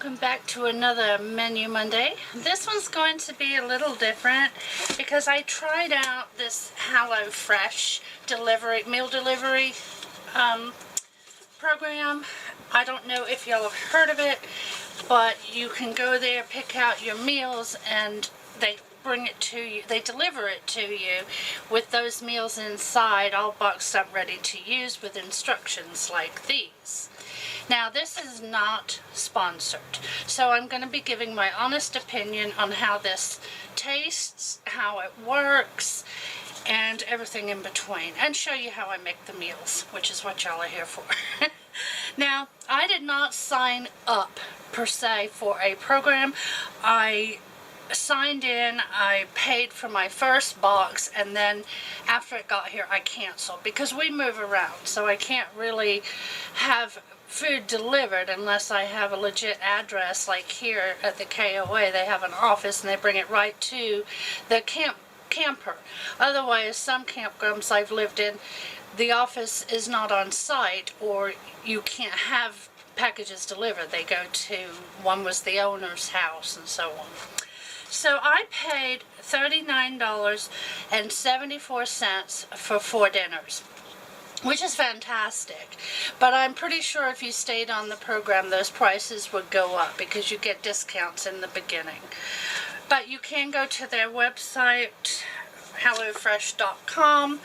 welcome back to another Menu Monday. This one's going to be a little different because I tried out this HelloFresh meal delivery program. I don't know if y'all have heard of it, but you can go there, pick out your meals, and they bring it to you. They deliver it to you with those meals inside, all boxed up, ready to use with instructions like these. Now, this is not sponsored, so I'm going to be giving my honest opinion on how this tastes, how it works, and everything in between, and show you how I make the meals, which is what y'all are here for. Now, I did not sign up, per se, for a program. I signed in, I paid for my first box, and then after it got here, I canceled, because we move around, so I can't really have food delivered unless I have a legit address. Like here at the KOA, they have an office and they bring it right to the camper. Otherwise, some campgrounds I've lived in, the office is not on site, or you can't have packages delivered. They go to, one was the owner's house and so on. So I paid $39.74 for 4 dinners, which is fantastic. But I'm pretty sure if you stayed on the program, those prices would go up because you get discounts in the beginning. But you can go to their website, hellofresh.com,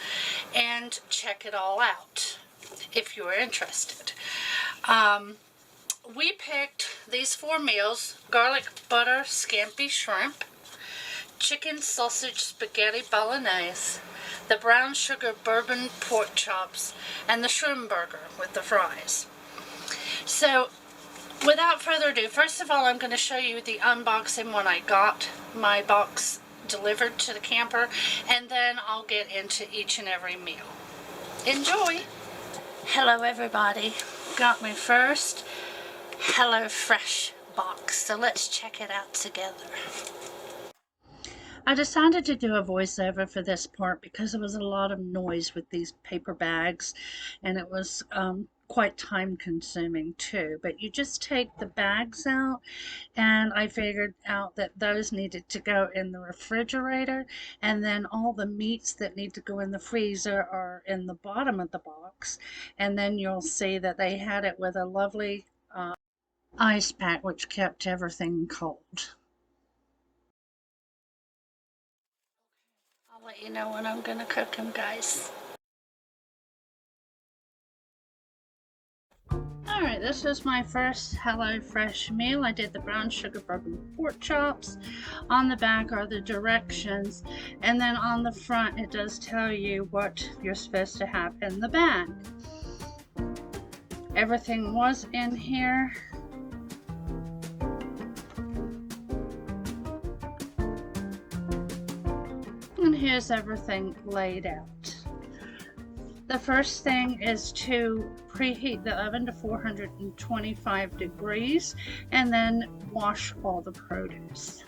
and check it all out if you are interested. We picked these 4 meals: garlic butter scampi shrimp, chicken sausage spaghetti bolognese, the brown sugar bourbon pork chops, and the shrimp burger with the fries. So, without further ado, first of all, I'm going to show you the unboxing when I got my box delivered to the camper, and then I'll get into each and every meal. Enjoy! Hello everybody, got my first HelloFresh box, so let's check it out together. I decided to do a voiceover for this part because there was a lot of noise with these paper bags, and it was quite time consuming too. But you just take the bags out, and I figured out that those needed to go in the refrigerator, and then all the meats that need to go in the freezer are in the bottom of the box. And then you'll see that they had it with a lovely ice pack, which kept everything cold. I'll let you know when I'm gonna cook them, guys. Alright, this is my first HelloFresh meal. I did the brown sugar bourbon pork chops. On the back are the directions, and then on the front it does tell you what you're supposed to have in the bag. Everything was in here. And here's everything laid out. The first thing is to preheat the oven to 425 degrees and then wash all the produce.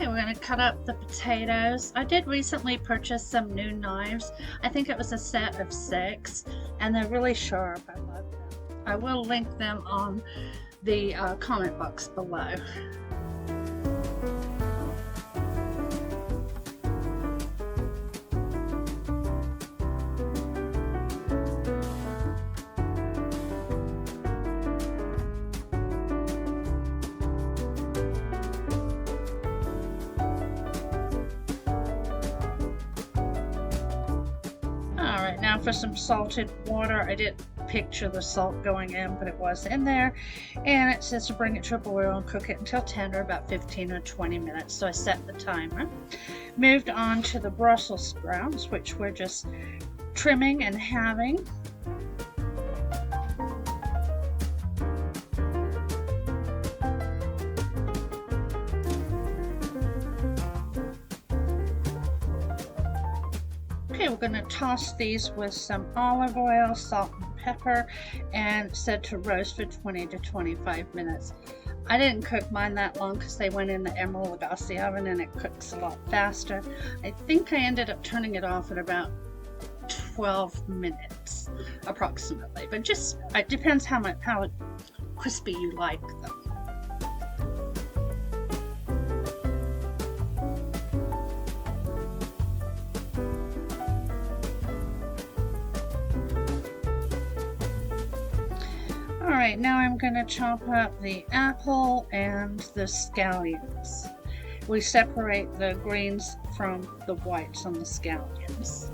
We're going to cut up the potatoes. I did recently purchase some new knives. I think it was a set of 6, and they're really sharp. I love them. I will link them on the comment box below. now for some salted water. I didn't picture the salt going in, but it was in there. And it says to bring it to a boil and cook it until tender, about 15 or 20 minutes. So I set the timer. Moved on to the Brussels sprouts, which we're just trimming and having. Okay, we're going to toss these with some olive oil, salt and pepper, and set to roast for 20 to 25 minutes. I didn't cook mine that long because they went in the Emerald Lagasse oven and it cooks a lot faster. I think I ended up turning it off at about 12 minutes approximately, but just it depends how crispy you like them. Alright, now I'm going to chop up the apple and the scallions. We separate the greens from the whites on the scallions.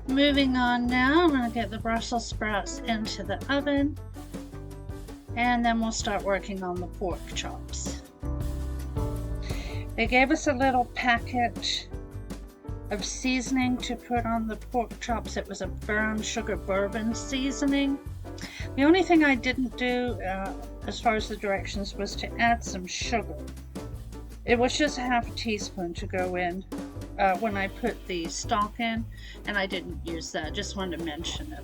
Moving on now, I'm going to get the Brussels sprouts into the oven, and then we'll start working on the pork chops. They gave us a little packet of seasoning to put on the pork chops. It was a brown sugar bourbon seasoning. The only thing I didn't do as far as the directions was to add some sugar. It was just half a teaspoon to go in when I put the stock in, and I didn't use that. Just wanted to mention it.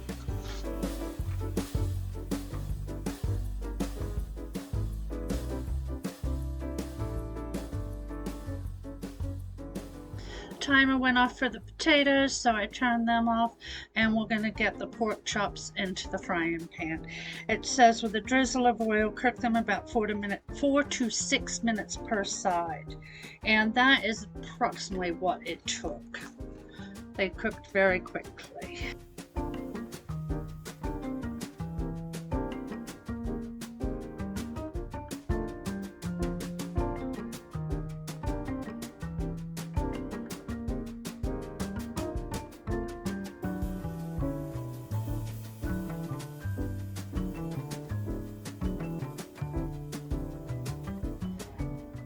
Timer went off for the potatoes, so I turned them off, and we're going to get the pork chops into the frying pan. It says with a drizzle of oil, cook them about 4 to 6 minutes per side, and that is approximately what it took. They cooked very quickly.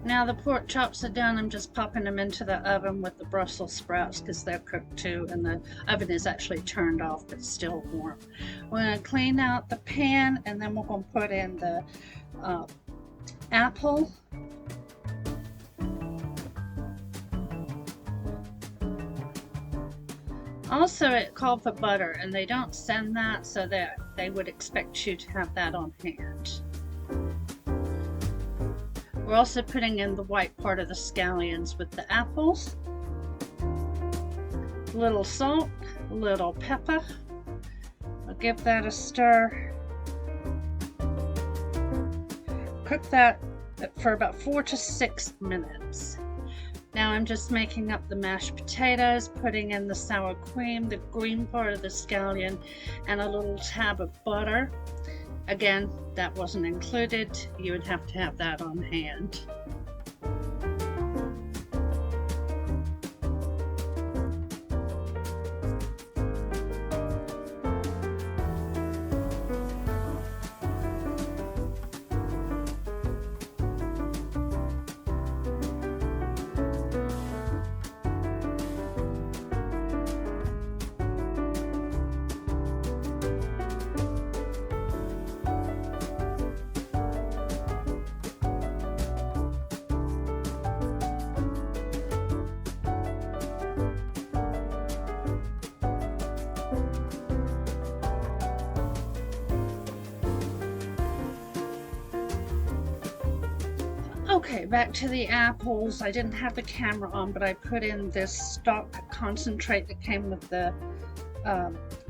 Now the pork chops are done. I'm just popping them into the oven with the Brussels sprouts because they're cooked too, and the oven is actually turned off but still warm. We're going to clean out the pan, and then we're going to put in the apple. Also, it called for butter, and they don't send that, so that they would expect you to have that on hand. We're also putting in the white part of the scallions with the apples. A little salt, a little pepper. I'll give that a stir. Cook that for about 4 to 6 minutes. Now I'm just making up the mashed potatoes, putting in the sour cream, the green part of the scallion, and a little tab of butter. Again, that wasn't included. You would have to have that on hand. Okay, back to the apples. I didn't have the camera on, but I put in this stock concentrate that came with the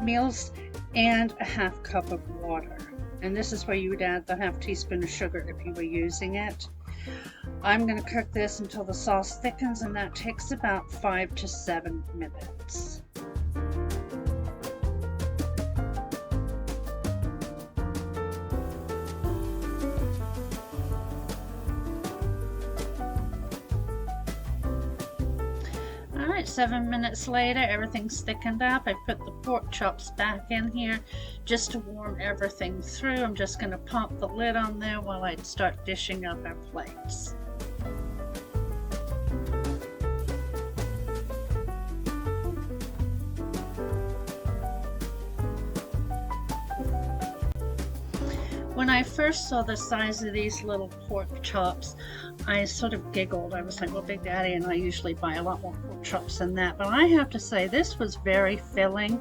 meals and a half cup of water. And this is where you would add the half teaspoon of sugar if you were using it. I'm going to cook this until the sauce thickens, and that takes about 5 to 7 minutes. Alright, 7 minutes later, everything's thickened up. I put the pork chops back in here just to warm everything through. I'm just going to pop the lid on there while I start dishing up our plates. When I first saw the size of these little pork chops, I sort of giggled. I was like, well, Big Daddy and I usually buy a lot more pork chops than that. But I have to say, this was very filling.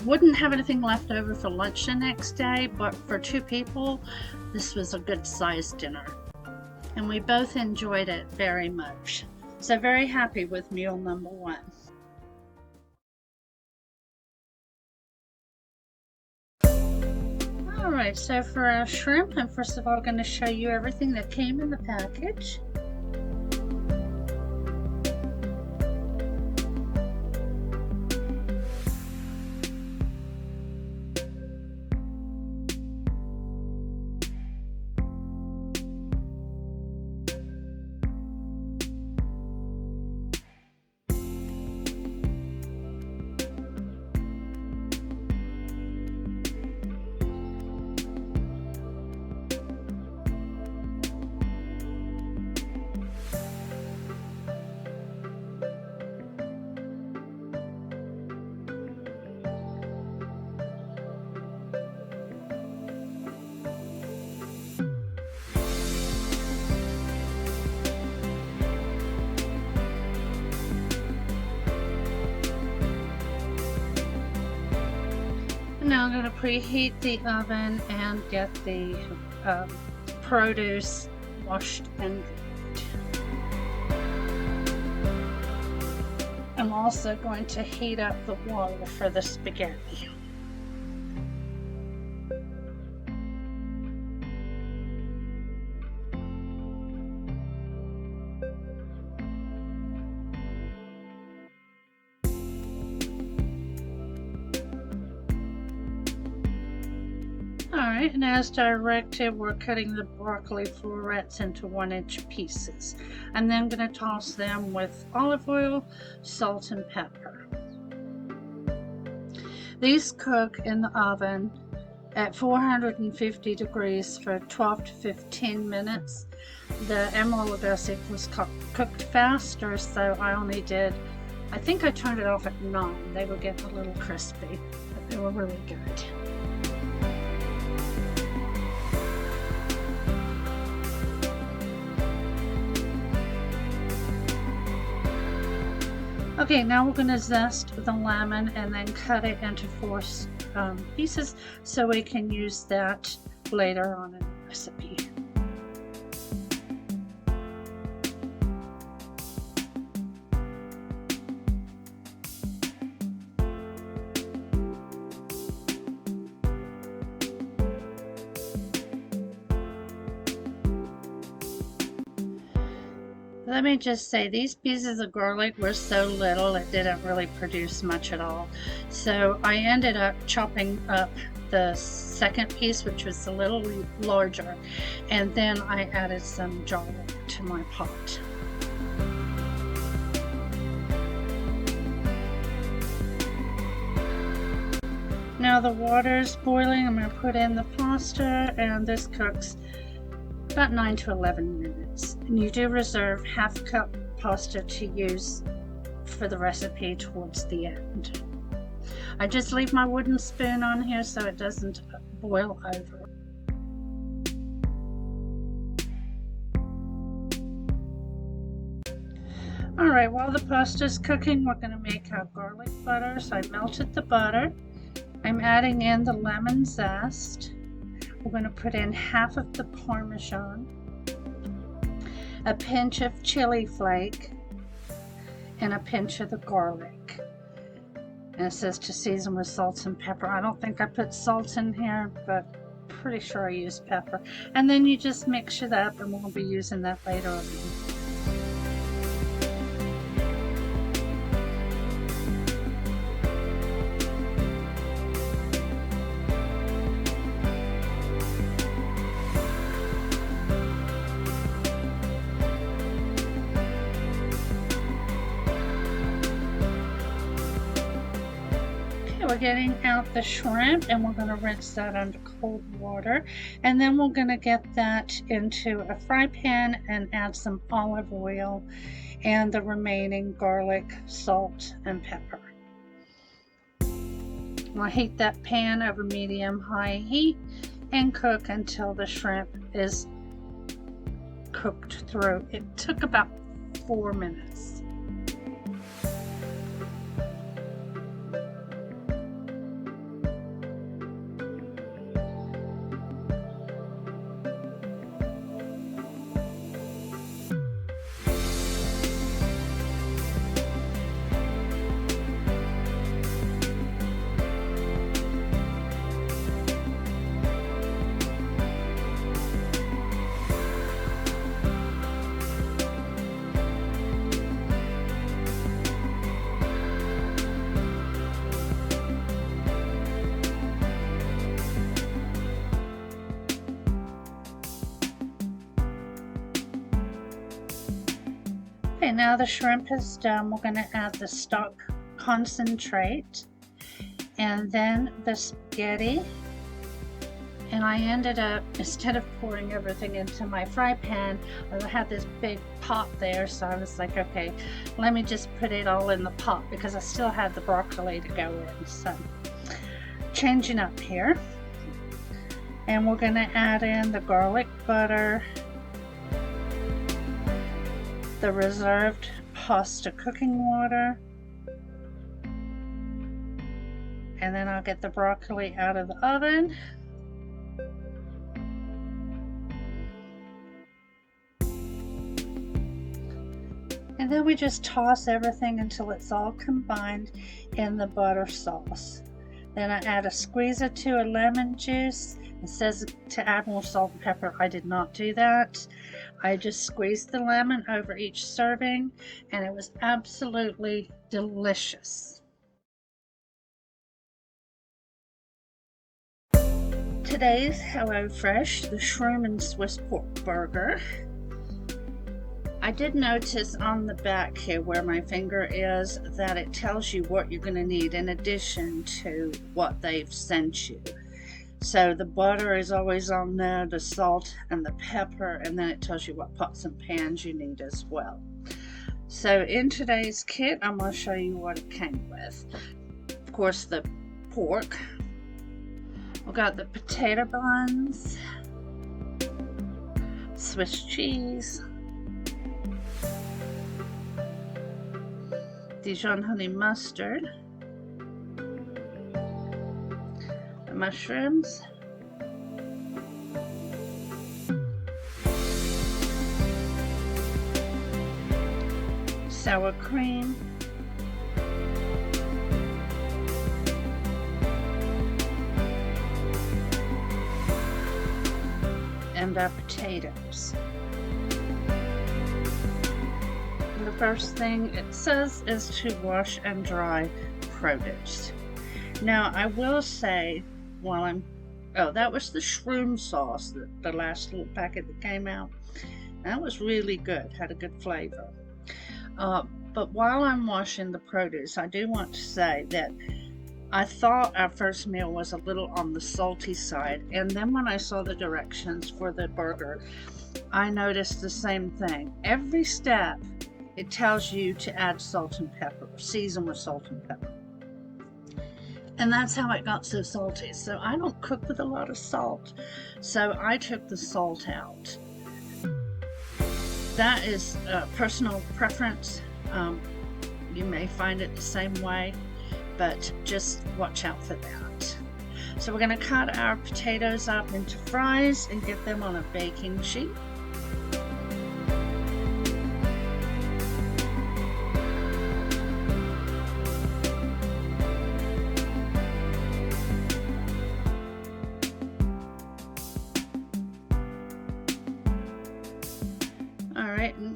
Wouldn't have anything left over for lunch the next day, but for 2 people, this was a good sized dinner. And we both enjoyed it very much. So very happy with meal number 1. Alright, so for our shrimp, I'm first of all going to show you everything that came in the package. Now I'm going to preheat the oven and get the produce washed and dried. I'm also going to heat up the water for the spaghetti. Alright, and as directed, we're cutting the broccoli florets into 1-inch pieces. I'm then going to toss them with olive oil, salt, and pepper. These cook in the oven at 450 degrees for 12 to 15 minutes. The amolodosic was cooked faster, so I think I turned it off at 9. They were getting a little crispy, but they were really good. Okay, now we're going to zest the lemon and then cut it into 4 pieces so we can use that later on in the recipe. Let me just say, these pieces of garlic were so little it didn't really produce much at all. So I ended up chopping up the second piece, which was a little larger, and then I added some garlic to my pot. Now the water's boiling. I'm going to put in the pasta, and this cooks about 9 to 11 minutes. And you do reserve half cup pasta to use for the recipe towards the end. I just leave my wooden spoon on here so it doesn't boil over. Alright, while the pasta's cooking, we're going to make our garlic butter. So I melted the butter. I'm adding in the lemon zest. We're going to put in half of the Parmesan. a pinch of chili flake, and a pinch of the garlic. And it says to season with salt and pepper. I don't think I put salt in here, but pretty sure I used pepper. And then you just mix it up, and we'll be using that later on. We're getting out the shrimp, and we're going to rinse that under cold water, and then we're going to get that into a fry pan and add some olive oil and the remaining garlic, salt, and pepper. We'll heat that pan over medium-high heat and cook until the shrimp is cooked through. It took about 4 minutes. Okay, now the shrimp is done. We're going to add the stock concentrate and then the spaghetti. And I ended up, instead of pouring everything into my fry pan, I had this big pot there, so I was like, okay, let me just put it all in the pot because I still had the broccoli to go in. So changing up here, and we're going to add in the garlic butter, the reserved pasta cooking water, and then I'll get the broccoli out of the oven. And then we just toss everything until it's all combined in the butter sauce. Then I add a squeeze or two of lemon juice. It says to add more salt and pepper. I did not do that. I just squeezed the lemon over each serving, and it was absolutely delicious. Today's HelloFresh, the shroom and Swiss pork burger. I did notice on the back here where my finger is that it tells you what you're going to need in addition to what they've sent you. So the butter is always on there, the salt and the pepper, and then it tells you what pots and pans you need as well. So in today's kit, I'm going to show you what it came with. Of course, the pork. We've got the potato buns, Swiss cheese, Dijon honey mustard, the mushrooms, sour cream, and our potatoes. The first thing it says is to wash and dry produce. Now I will say, that was the shroom sauce, the last little packet that came out. That was really good, had a good flavor. But while I'm washing the produce, I do want to say that I thought our first meal was a little on the salty side, and then when I saw the directions for the burger, I noticed the same thing. Every step it tells you to add salt and pepper, season with salt and pepper. And that's how it got so salty. So I don't cook with a lot of salt, so I took the salt out. That is personal preference. You may find it the same way, but just watch out for that. So we're going to cut our potatoes up into fries and get them on a baking sheet.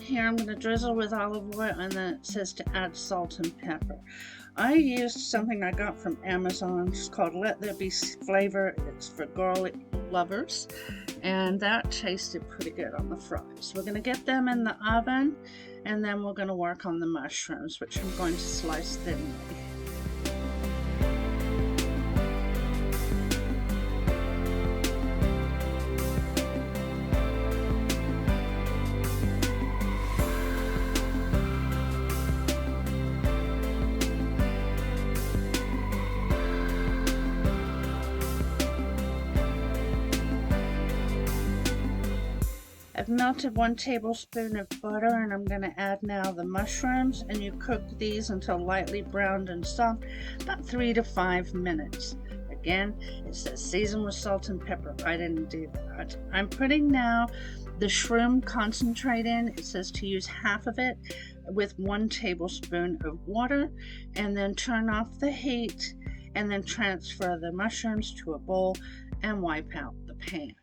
Here I'm going to drizzle with olive oil, and then it says to add salt and pepper. I used something I got from Amazon. It's called Let There Be Flavor. It's for garlic lovers, and that tasted pretty good on the fries. We're going to get them in the oven, and then we're going to work on the mushrooms, which I'm going to slice thinly. I've melted 1 tablespoon of butter, and I'm going to add now the mushrooms, and you cook these until lightly browned and soft, about 3 to 5 minutes. Again, it says season with salt and pepper. I didn't do that. I'm putting now the shroom concentrate in. It says to use half of it with 1 tablespoon of water, and then turn off the heat, and then transfer the mushrooms to a bowl and wipe out the pan.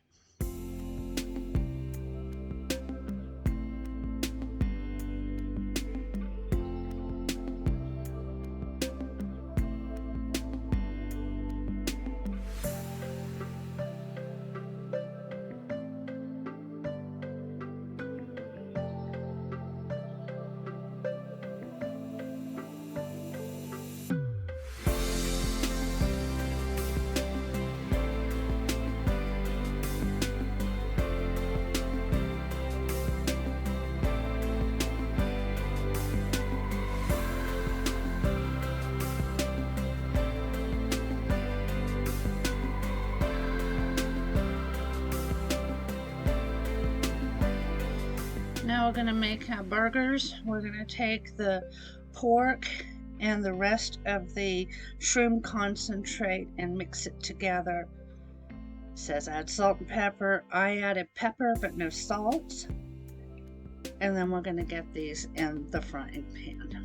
Now we're going to make our burgers. We're going to take the pork and the rest of the shroom concentrate and mix it together. It says add salt and pepper. I added pepper but no salt. And then we're going to get these in the frying pan.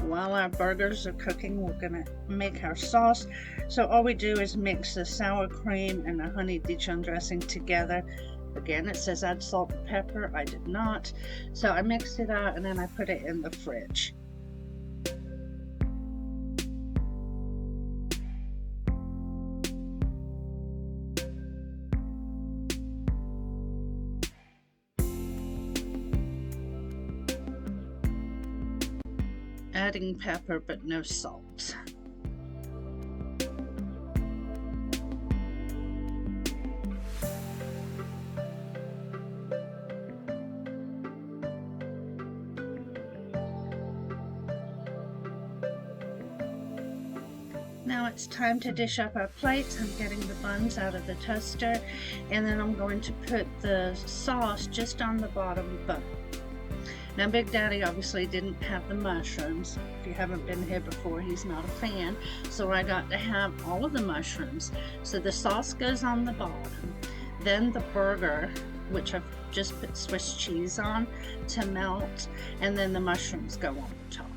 While our burgers are cooking, we're going to make our sauce. So all we do is mix the sour cream and the honey Dijon dressing together. Again, it says add salt and pepper. I did not. So I mixed it out, and then I put it in the fridge. Adding pepper but no salt. Now it's time to dish up our plates. I'm getting the buns out of the toaster, and then I'm going to put the sauce just on the bottom bun. Now Big Daddy obviously didn't have the mushrooms. If you haven't been here before, he's not a fan. So I got to have all of the mushrooms. So the sauce goes on the bottom. Then the burger, which I've just put Swiss cheese on to melt. And then the mushrooms go on the top.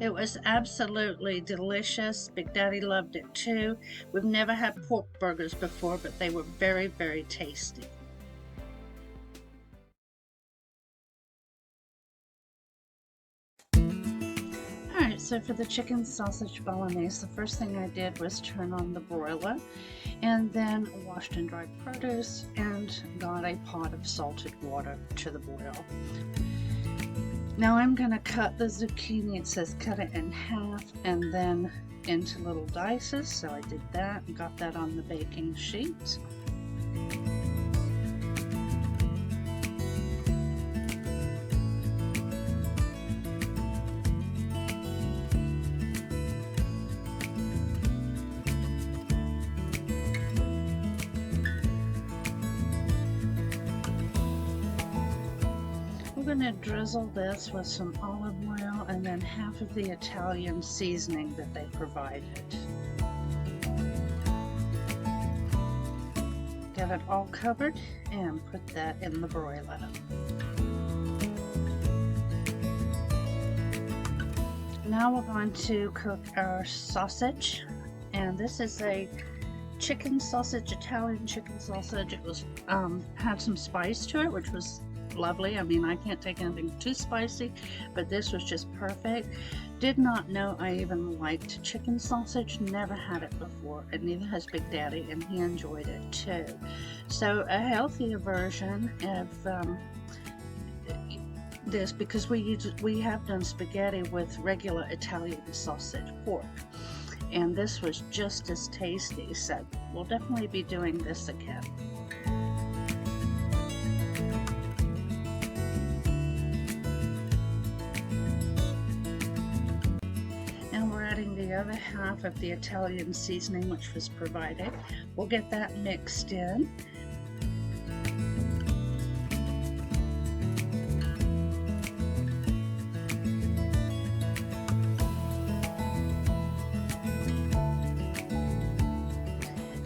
It was absolutely delicious. Big Daddy loved it too. We've never had pork burgers before, but they were very, very tasty. Alright, so for the chicken sausage bolognese, the first thing I did was turn on the broiler and then washed and dried produce and got a pot of salted water to the boil. Now I'm going to cut the zucchini. It says cut it in half and then into little dices, so I did that and got that on the baking sheet. We're going to drizzle this with some olive oil and then half of the Italian seasoning that they provided. Get it all covered and put that in the broiler. Now we're going to cook our sausage, and this is a chicken sausage, Italian chicken sausage. It was had some spice to it, which was lovely. I mean, I can't take anything too spicy, but this was just perfect. Did not know I even liked chicken sausage, never had it before, and neither has Big Daddy, and he enjoyed it too. So a healthier version of this, because we have done spaghetti with regular Italian sausage pork, and this was just as tasty, so we'll definitely be doing this again. The other half of the Italian seasoning which was provided. We'll get that mixed in.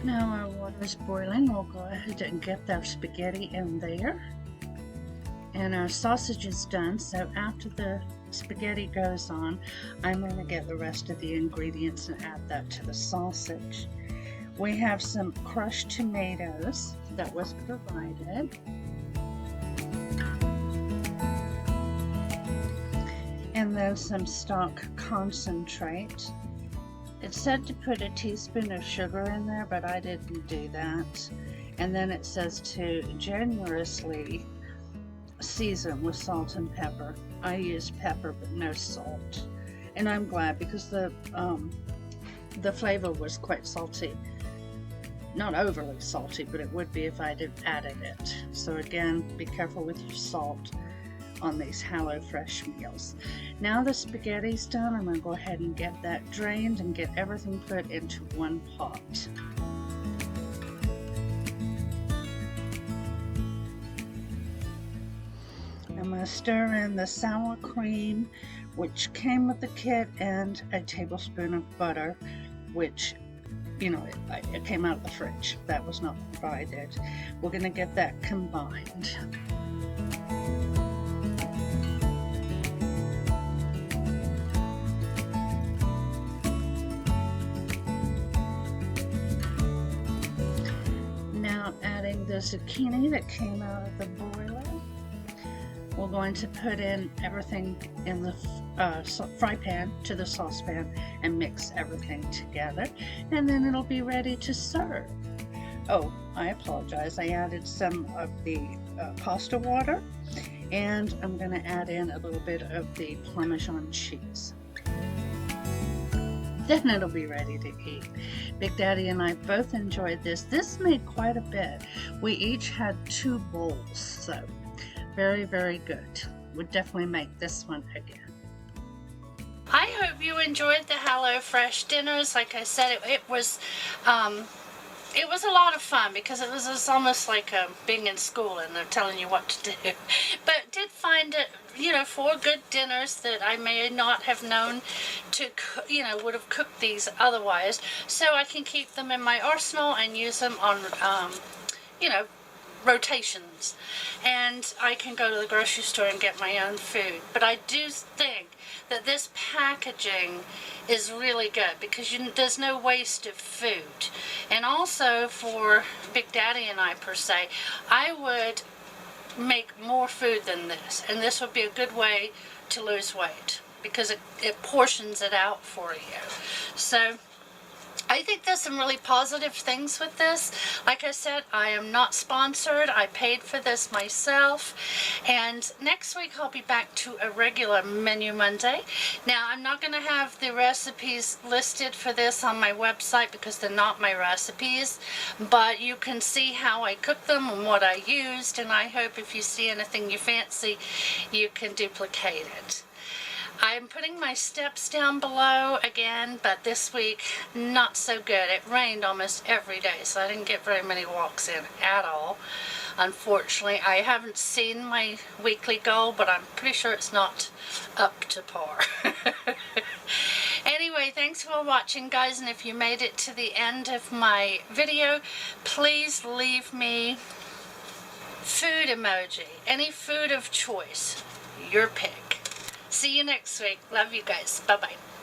Now our water is boiling. We'll go ahead and get the spaghetti in there. And our sausage is done, so after the spaghetti goes on, I'm going to get the rest of the ingredients and add that to the sausage. We have some crushed tomatoes that was provided. And then some stock concentrate. It said to put a teaspoon of sugar in there, but I didn't do that. And then it says to generously season with salt and pepper. I used pepper but no salt, and I'm glad because the flavor was quite salty. Not overly salty, but it would be if I had added it. So again, be careful with your salt on these HelloFresh meals. Now the spaghetti's done, I'm going to go ahead and get that drained and get everything put into one pot. I'm going to stir in the sour cream, which came with the kit, and a tablespoon of butter, which, you know, it came out of the fridge. That was not provided. We're going to get that combined. Now adding the zucchini that came out of the broiler. We're going to put in everything in the fry pan to the saucepan and mix everything together, and then it'll be ready to serve. Oh, I apologize. I added some of the pasta water, and I'm going to add in a little bit of the Parmesan cheese. Then it'll be ready to eat. Big Daddy and I both enjoyed this. This made quite a bit. We each had 2 bowls, so very, very good. Would definitely make this one again. I hope you enjoyed the HelloFresh dinners. Like I said, it was a lot of fun because it was almost like being in school and they're telling you what to do. But did find it, you know, 4 good dinners that I may not have known to, you know, would have cooked these otherwise. So I can keep them in my arsenal and use them on, you know, rotations, and I can go to the grocery store and get my own food. But I do think that this packaging is really good because there's no waste of food. And also for Big Daddy and I per se, I would make more food than this, and this would be a good way to lose weight because it portions it out for you. So I think there's some really positive things with this. Like I said, I am not sponsored. I paid for this myself. And next week I'll be back to a regular Menu Monday. Now, I'm not going to have the recipes listed for this on my website because they're not my recipes. But you can see how I cook them and what I used. And I hope if you see anything you fancy, you can duplicate it. I'm putting my steps down below again, but this week, not so good. It rained almost every day, so I didn't get very many walks in at all. Unfortunately, I haven't seen my weekly goal, but I'm pretty sure it's not up to par. Anyway, thanks for watching, guys, and if you made it to the end of my video, please leave me food emoji, any food of choice, your pick. See you next week. Love you guys. Bye-bye.